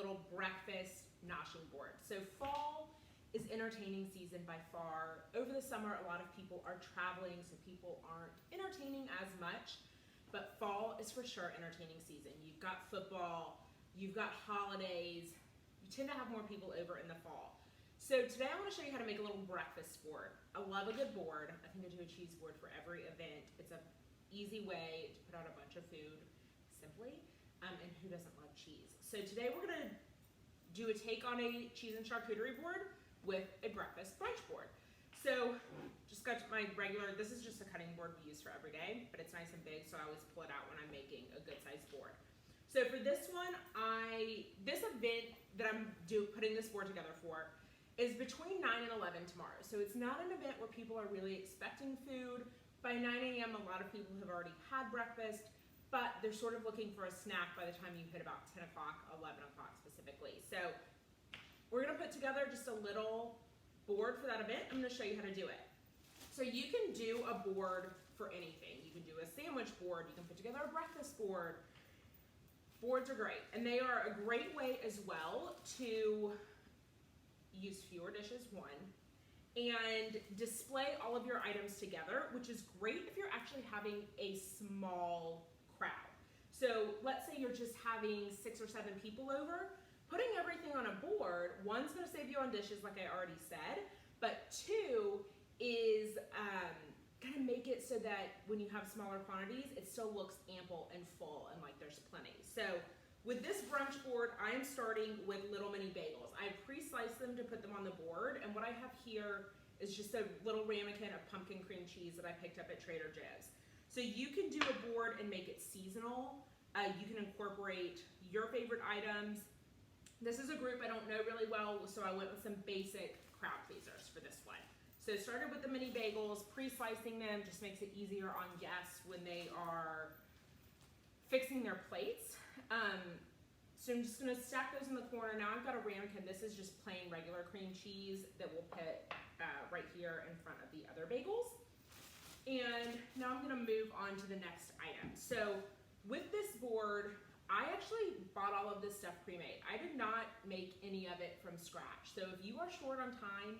little breakfast noshing board. So fall is entertaining season by far. Over the summer, a lot of people are traveling, so people aren't entertaining as much, but fall is for sure entertaining season. You've got football, you've got holidays, you tend to have more people over in the fall. So today I want to show you how to make a little breakfast board. I love a good board. I think I do a cheese board for every event. It's an easy way to put out a bunch of food simply, and who doesn't love cheese? So today we're going to do a take on a cheese and charcuterie board with a breakfast brunch board. So just got my regular, this is just a cutting board we use for every day, but it's nice and big, so I always pull it out when I'm making a good sized board. So for this one, this event that I'm putting this board together for is between 9 and 11 tomorrow. So it's not an event where people are really expecting food. By 9 a.m., a lot of people have already had breakfast, but they're sort of looking for a snack by the time you hit about 10 o'clock, 11 o'clock specifically. So we're gonna put together just a little board for that event. I'm gonna show you how to do it. So you can do a board for anything. You can do a sandwich board, you can put together a breakfast board. Boards are great, and they are a great way as well to use fewer dishes, one, and display all of your items together, which is great if you're actually having a small crowd. So let's say you're just having 6 or 7 people over, putting everything on a board, one's gonna save you on dishes like I already said, but 2 is gonna make it so that when you have smaller quantities, it still looks ample and full and like there's plenty. So with this brunch board, I am starting with little mini bagels. I pre-sliced them to put them on the board, and what I have here is just a little ramekin of pumpkin cream cheese that I picked up at Trader Joe's. So you can do a board and make it seasonal. You can incorporate your favorite items. This is a group I don't know really well, so I went with some basic crowd pleasers for this one. So started with the mini bagels, pre-slicing them just makes it easier on guests when they are fixing their plates. So I'm just gonna stack those in the corner. Now I've got a ramekin. This is just plain regular cream cheese that we'll put right here in front of the other bagels. And now I'm gonna move on to the next item. So with this board, I actually bought all of this stuff pre-made. I did not make any of it from scratch. So if you are short on time,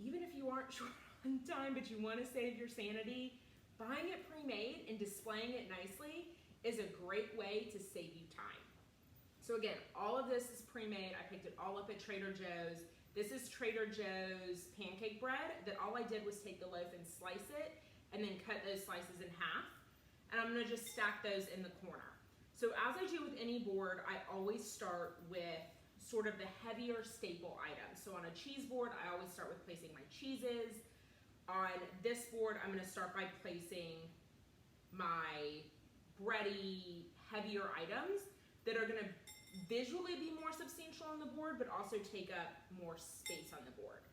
even if you aren't short on time but you wanna save your sanity, buying it pre-made and displaying it nicely is a great way to save you time. So again, all of this is pre-made. I picked it all up at Trader Joe's. This is Trader Joe's pancake bread that all I did was take the loaf and slice it and then cut those slices in half. And I'm gonna just stack those in the corner. So as I do with any board, I always start with sort of the heavier staple items. So on a cheese board, I always start with placing my cheeses. On this board, I'm gonna start by placing my bready, heavier items that are gonna visually be more substantial on the board, but also take up more space on the board.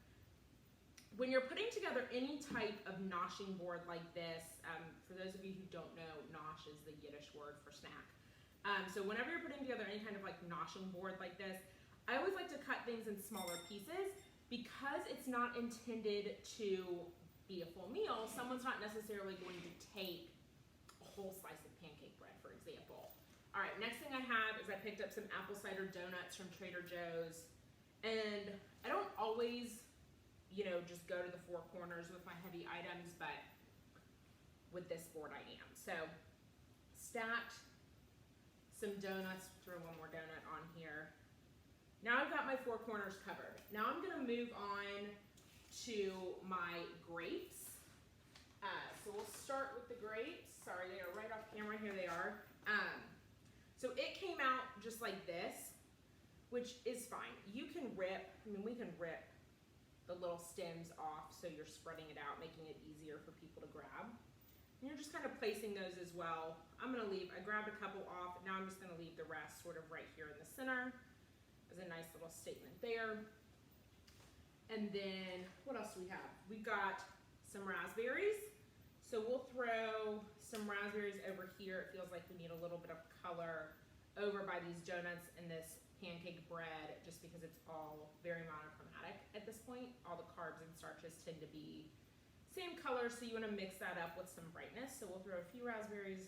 When you're putting together any type of noshing board like this, for those of you who don't know, nosh is the Yiddish word for snack. So whenever you're putting together any kind of like noshing board like this, I always like to cut things in smaller pieces because it's not intended to be a full meal. Someone's not necessarily going to take a whole slice of pancake bread, for example. All right, next thing I have is I picked up some apple cider donuts from Trader Joe's. And I don't always, just go to the 4 corners with my heavy items, but with this board I am. So stacked some donuts, throw one more donut on here. Now I've got my 4 corners covered. Now I'm gonna move on to my grapes. So we'll start with the grapes. Sorry, they are right off camera. Here they are. So it came out just like this, which is fine. You can rip, we can rip the little stems off so you're spreading it out, making it easier for people to grab. And you're just kind of placing those as well. I grabbed a couple off. Now I'm just gonna leave the rest sort of right here in the center as a nice little statement there. And then what else do we have? We've got some raspberries. So we'll throw some raspberries over here. It feels like we need a little bit of color over by these donuts and this pancake bread, just because it's all very monochromatic at this point. All the carbs and starches tend to be same color, so you want to mix that up with some brightness. So we'll throw a few raspberries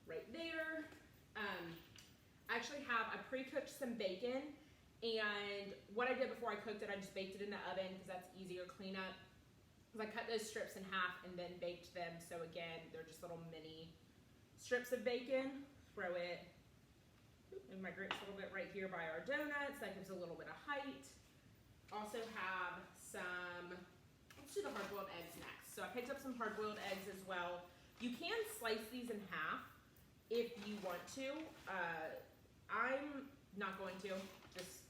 right there. I actually have, I pre-cooked some bacon, and what I did before I cooked it, I just baked it in the oven because that's easier cleanup. I cut those strips in half and then baked them. So again, they're just little mini strips of bacon. Throw it in my grapes a little bit right here by our donuts. That gives a little bit of height. Also have some, let's do the hard-boiled eggs next. So I picked up some hard-boiled eggs as well. You can slice these in half if you want to. I'm not going to, just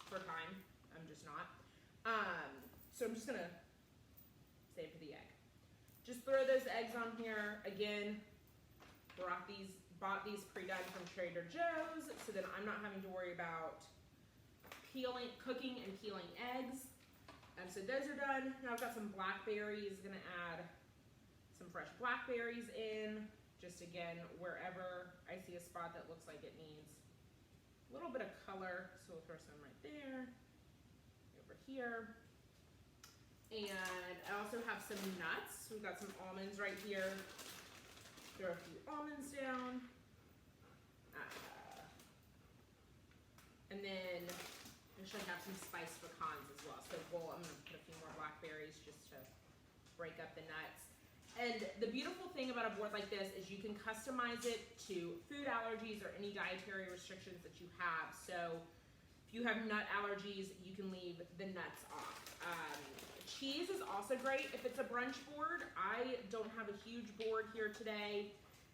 for time. I'm just not. So I'm just gonna save for the egg. Just throw those eggs on here. Again, bought these pre-done from Trader Joe's, so then I'm not having to worry about cooking and peeling eggs. So those are done. Now I've got some blackberries. Gonna add some fresh blackberries in. Just again, wherever I see a spot that looks like it needs a little bit of color, so we'll throw some right there, over here. And I also have some nuts. We've got some almonds right here. Throw a few almonds down. And then I should have some spiced pecans as well. So I'm gonna put a few more blackberries just to break up the nuts. And the beautiful thing about a board like this is you can customize it to food allergies or any dietary restrictions that you have. So if you have nut allergies, you can leave the nuts off. Cheese is also great if it's a brunch board. I don't have a huge board here today.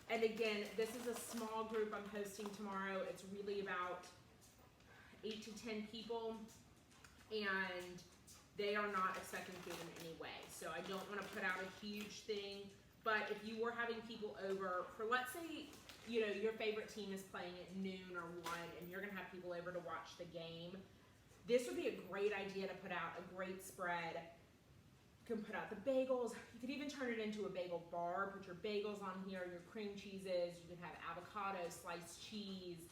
And again, this is a small group I'm hosting tomorrow. It's really about 8 to 10 people, and they are not expecting food in any way. So I don't want to put out a huge thing, but if you were having people over for, let's say, you know, your favorite team is playing at noon or 1 and you're going to have people over to watch the game, this would be a great idea to put out a great spread. You can put out the bagels. You could even turn it into a bagel bar. Put your bagels on here, your cream cheeses. You could have avocado, sliced cheese,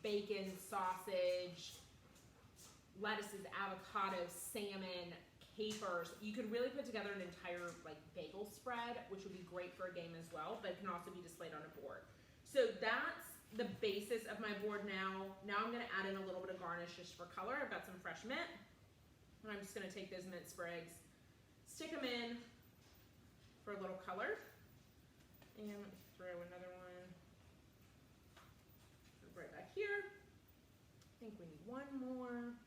bacon, sausage, lettuces, avocado, salmon, capers. You could really put together an entire like bagel spread, which would be great for a game as well, but it can also be displayed on a board. So that's the basis of my board now. Now I'm gonna add in a little bit of garnish just for color. I've got some fresh mint, and I'm just gonna take those mint sprigs, stick them in for a little color, and throw another one right back here. I think we need one more.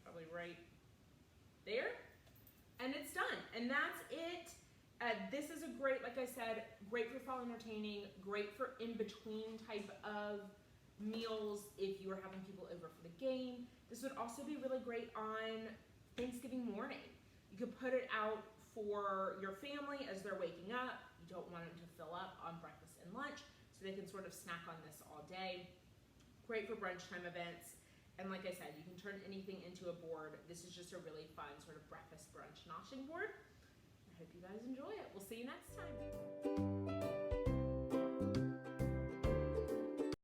Probably right there. And it's done. And that's it. This is a great, like I said, great for fall entertaining, great for in-between type of meals if you are having people over for the game. This would also be really great on Thanksgiving morning. You could put it out for your family as they're waking up. You don't want them to fill up on breakfast and lunch, so they can sort of snack on this all day. Great for brunch time events. And like I said, you can turn anything into a board. This is just a really fun sort of breakfast brunch noshing board. I hope you guys enjoy it. We'll see you next time.